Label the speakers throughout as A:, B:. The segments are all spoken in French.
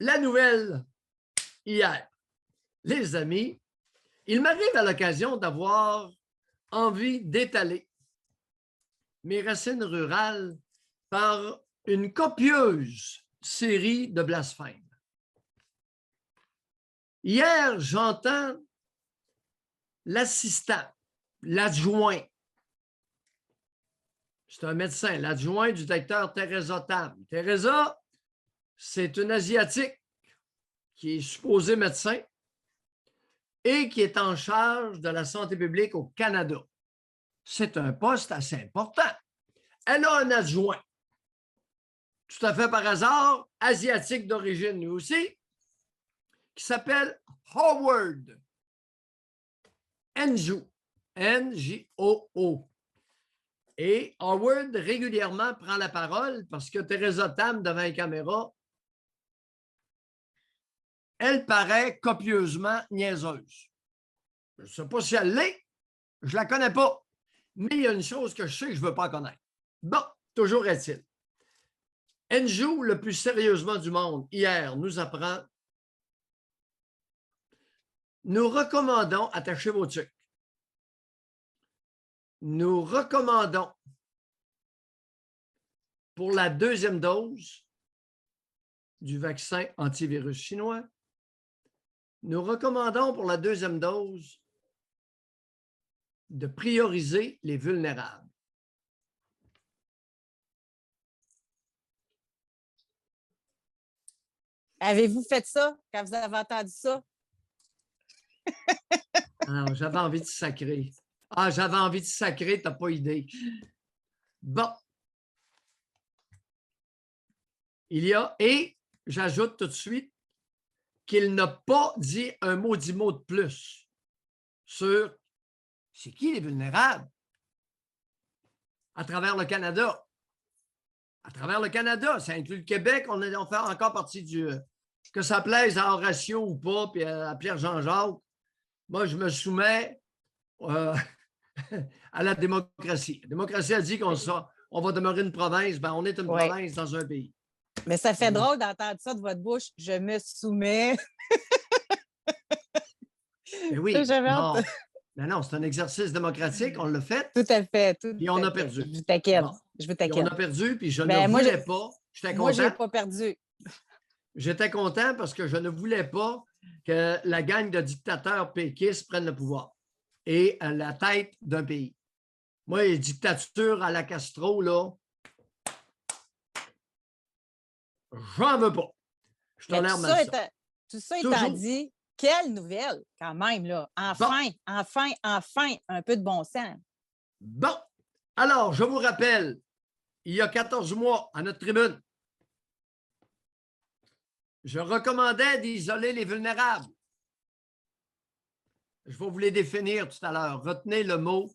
A: la nouvelle hier. Les amis, il m'arrive à l'occasion d'avoir envie d'étaler mes racines rurales par une copieuse série de blasphèmes. Hier, j'entends l'assistant, l'adjoint. C'est un médecin, l'adjoint du docteur Teresa Tam. Teresa, c'est une Asiatique qui est supposée médecin et qui est en charge de la santé publique au Canada. C'est un poste assez important. Elle a un adjoint, tout à fait par hasard, asiatique d'origine lui aussi, qui s'appelle Howard Njoo, Njoo. Et Howard régulièrement prend la parole parce que Teresa Tam, devant les caméras, elle paraît copieusement niaiseuse. Je ne sais pas si elle l'est, je ne la connais pas, mais il y a une chose que je sais que je ne veux pas connaître. Bon, toujours est-il. Njoo, le plus sérieusement du monde, hier, nous apprend: nous recommandons, attachez vos trucs, nous recommandons pour la deuxième dose du vaccin antivirus chinois, nous recommandons pour la deuxième dose de prioriser les vulnérables.
B: Avez-vous fait ça quand vous avez entendu ça?
A: Alors, j'avais envie de sacrer. Ah, j'avais envie de sacrer, t'as pas idée. Bon. Il y a, et j'ajoute tout de suite qu'il n'a pas dit un maudit mot de plus sur c'est qui les vulnérables à travers le Canada. À travers le Canada, ça inclut le Québec, on fait encore partie du... que ça plaise à Horatio ou pas, puis à Pierre-Jean-Jacques. Moi, je me soumets à la démocratie. La démocratie a dit on va demeurer une province, ben on est une province dans un pays.
B: Mais ça fait drôle d'entendre ça de votre bouche. Je me soumets.
A: Mais oui, non. Mais non, c'est un exercice démocratique, on l'a fait.
B: Tout à fait.
A: Puis on a perdu.
B: Je vous taquine.
A: Bon.
B: Je vous taquine.
A: On a perdu, puis je ne voulais pas. J'étais content.
B: Moi, je n'ai pas perdu.
A: J'étais content parce que je ne voulais pas que la gang de dictateurs péquistes prenne le pouvoir et à la tête d'un pays. Moi, les dictatures à la Castro, là, j'en veux pas. Je tolère mal ça.
B: Tout ça étant dit, quelle nouvelle, quand même, là. Enfin, un peu de bon sens.
A: Bon. Alors, je vous rappelle, il y a 14 mois, à notre tribune, je recommandais d'isoler les vulnérables. Je vais vous les définir tout à l'heure. Retenez le mot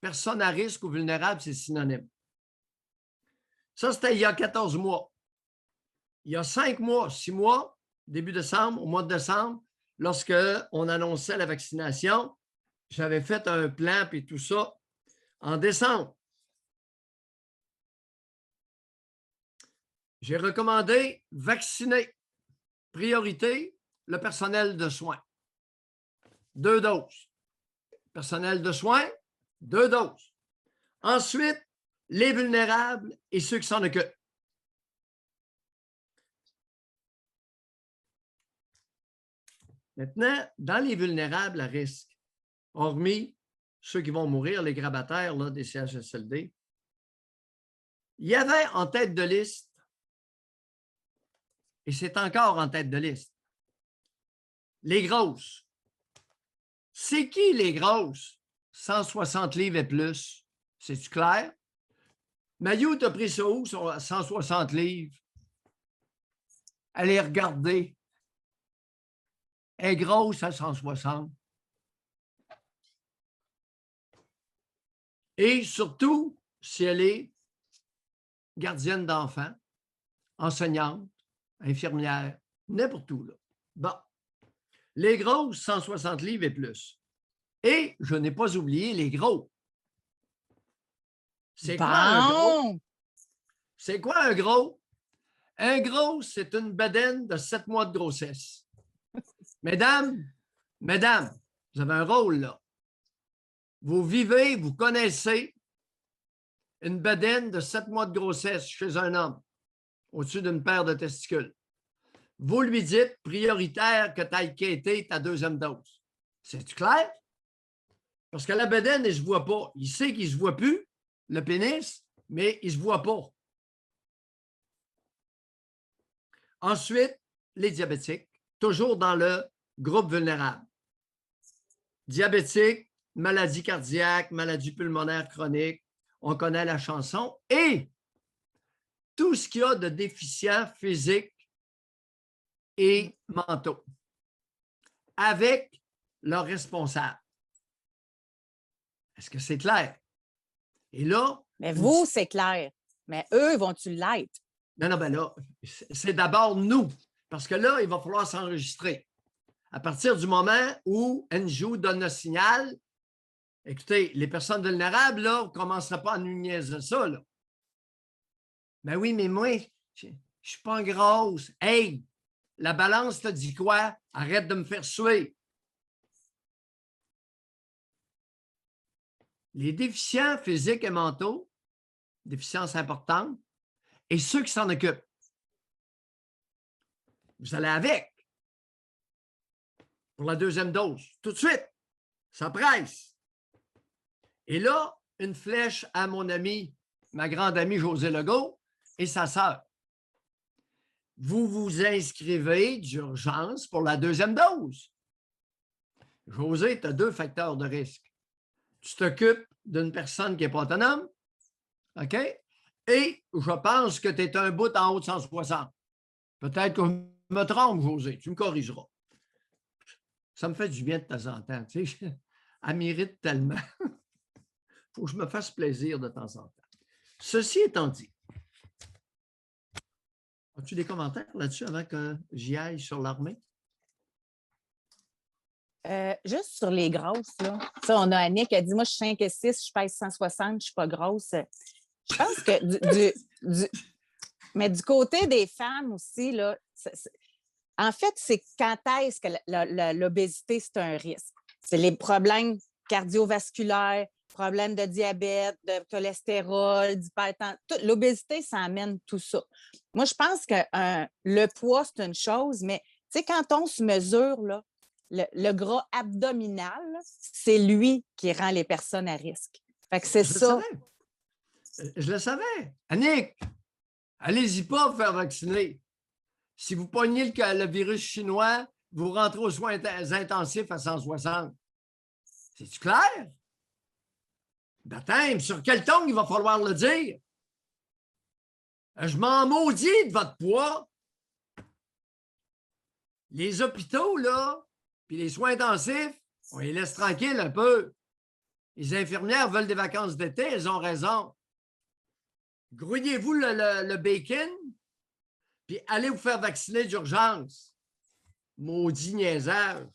A: personne à risque ou vulnérable, c'est synonyme. Ça, c'était il y a 14 mois. Il y a 5 mois, 6 mois, début décembre, au mois de décembre, lorsque on annonçait la vaccination, j'avais fait un plan puis tout ça en décembre. J'ai recommandé vacciner. Priorité, le personnel de soins. 2 doses. Personnel de soins, 2 doses. Ensuite, les vulnérables et ceux qui s'en occupent. Maintenant, dans les vulnérables à risque, hormis ceux qui vont mourir, les grabataires là, des CHSLD, il y avait en tête de liste, et c'est encore en tête de liste, les grosses. C'est qui les grosses? 160 livres et plus. C'est-tu clair? Mayou, t'as pris ça où, sur 160 livres? Allez regarder. Elle est grosse à 160. Et surtout, si elle est gardienne d'enfants, enseignante, infirmière, n'importe où. Là. Bon. Les grosses, 160 livres et plus. Et je n'ai pas oublié les gros. C'est quoi un gros? C'est quoi un gros? Un gros, c'est une bedaine de 7 mois de grossesse. Mesdames, vous avez un rôle là. Vous vivez, vous connaissez une bedaine de 7 mois de grossesse chez un homme, au-dessus d'une paire de testicules. Vous lui dites prioritaire que tu ailles quitter ta deuxième dose. C'est clair? Parce que la bedaine, il ne se voit pas. Il sait qu'il ne se voit plus, le pénis, mais il ne se voit pas. Ensuite, les diabétiques, toujours dans le groupe vulnérable. Diabétiques, maladie cardiaque, maladie pulmonaire chronique, on connaît la chanson, et tout ce qu'il y a de déficient physique et mentaux, avec leur responsable. Est-ce que c'est clair? Et là...
B: Mais vous, c'est clair. Mais eux, vont-tu l'être?
A: Non, ben là, c'est d'abord nous. Parce que là, il va falloir s'enregistrer. À partir du moment où NJU donne le signal, écoutez, les personnes vulnérables, là, vous ne commencerez pas à nous niaiser ça, là. Ben oui, mais moi, je ne suis pas grosse. Hey, la balance te dit quoi? Arrête de me faire suer. Les déficients physiques et mentaux, déficiences importantes, et ceux qui s'en occupent. Vous allez avec pour la deuxième dose. Tout de suite, ça presse. Et là, une flèche à mon ami, ma grande amie Josée Legault et sa sœur. Vous vous inscrivez d'urgence pour la deuxième dose. Josée, tu as 2 facteurs de risque. Tu t'occupes d'une personne qui n'est pas autonome, OK? Et je pense que tu es un bout en haut de 160. Peut-être que je me trompe, Josée, tu me corrigeras. Ça me fait du bien de temps en temps. Tu sais, elle mérite tellement. Il faut que je me fasse plaisir de temps en temps. Ceci étant dit, as-tu des commentaires là-dessus avant que j'y aille sur l'armée?
B: Juste sur les grosses, là. Ça, on a Annick qui a dit, moi, je suis 5 et 6, je pèse 160, je ne suis pas grosse. Je pense que mais du côté des femmes aussi, là, en fait, c'est quand est-ce que l'obésité, c'est un risque? C'est les problèmes cardiovasculaires, problèmes de diabète, de cholestérol, d'hypertension. L'obésité, ça amène tout ça. Moi, je pense que le poids, c'est une chose, mais tu sais, quand on se mesure, là, le gras abdominal, c'est lui qui rend les personnes à risque. Fait que c'est ça.
A: Je le savais. Annick, allez-y pas vous faire vacciner. Si vous pognez le virus chinois, vous rentrez aux soins intensifs à 160. C'est-tu clair? Baptême, sur quel ton il va falloir le dire? Je m'en maudis de votre poids. Les hôpitaux, là, puis les soins intensifs, on les laisse tranquilles un peu. Les infirmières veulent des vacances d'été, elles ont raison. Grouillez-vous le bacon, puis allez vous faire vacciner d'urgence. Maudit niaisage.